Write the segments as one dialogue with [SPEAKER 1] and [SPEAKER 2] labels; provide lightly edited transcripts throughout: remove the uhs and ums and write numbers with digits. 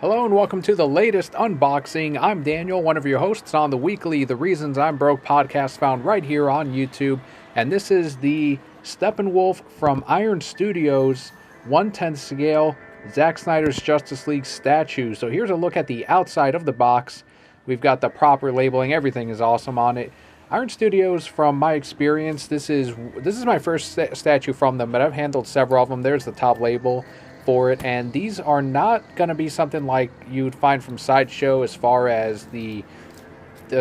[SPEAKER 1] Hello and welcome to the latest unboxing. I'm Daniel, one of your hosts on the weekly The Reasons I'm Broke podcast found right here on YouTube. And this is the Steppenwolf from Iron Studios 1/10 scale Zack Snyder's Justice League statue. So here's a look at the outside of the box. We've got the proper labeling. Everything is awesome on it. Iron Studios, from my experience, this is my first statue from them, but I've handled several of them. There's the top label for it, and these are not going to be something like you'd find from Sideshow as far as the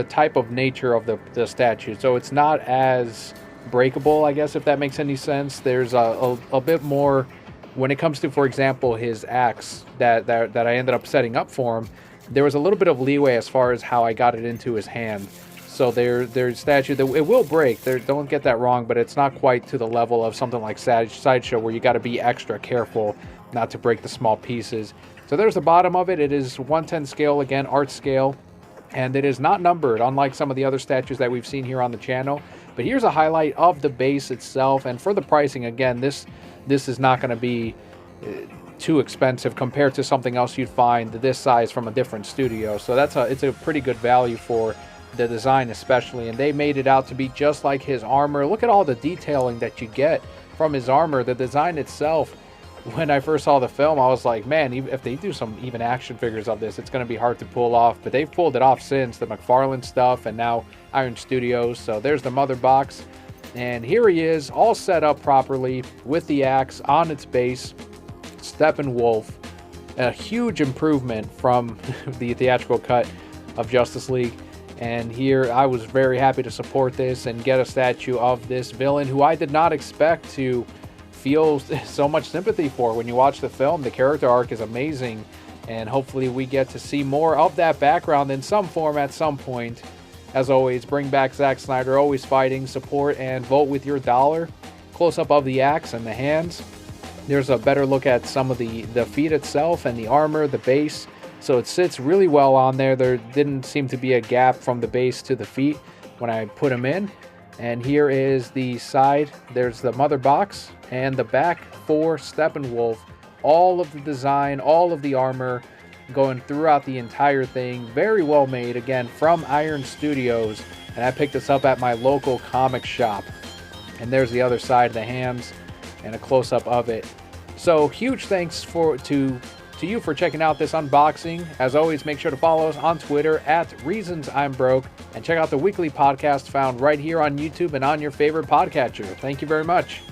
[SPEAKER 1] type of nature of the statue. So it's not as breakable, I guess, if that makes any sense. There's a bit more when it comes to, for example, his axe that I ended up setting up for him. There was a little bit of leeway as far as how I got it into his hand. So their statue, it will break. Don't get that wrong, but it's not quite to the level of something like Sideshow where you got to be extra careful not to break the small pieces. So there's the bottom of it. It is 1/10 scale, again, art scale, and it is not numbered, unlike some of the other statues that we've seen here on the channel. But here's a highlight of the base itself, and for the pricing, again, this is not going to be too expensive compared to something else you'd find this size from a different studio. So it's a pretty good value for the design especially, and they made it out to be just like his armor. Look at all the detailing that you get from his armor. The design itself, when I first saw the film, I was like, man, if they do some even action figures of this, it's going to be hard to pull off. But they've pulled it off since, the McFarlane stuff and now Iron Studios. So there's the mother box, and here he is, all set up properly with the axe on its base. Steppenwolf, a huge improvement from the theatrical cut of Justice League. And here I was very happy to support this and get a statue of this villain who I did not expect to feel so much sympathy for. When you watch the film, the character arc is amazing, and hopefully we get to see more of that background in some form at some point. As always, bring back Zack Snyder, always fighting, support, and vote with your dollar. Close-up of the axe and the hands. There's a better look at some of the feet itself and the armor, the base. So it sits really well on there. There didn't seem to be a gap from the base to the feet when I put them in. And here is the side. There's the mother box and the back for Steppenwolf. All of the design, all of the armor going throughout the entire thing. Very well made, again, from Iron Studios. And I picked this up at my local comic shop. And there's the other side, the hands, and a close-up of it. So huge thanks to you for checking out this unboxing. As always, make sure to follow us on Twitter at Reasons I'm Broke, and check out the weekly podcast found right here on YouTube and on your favorite podcatcher. Thank you very much.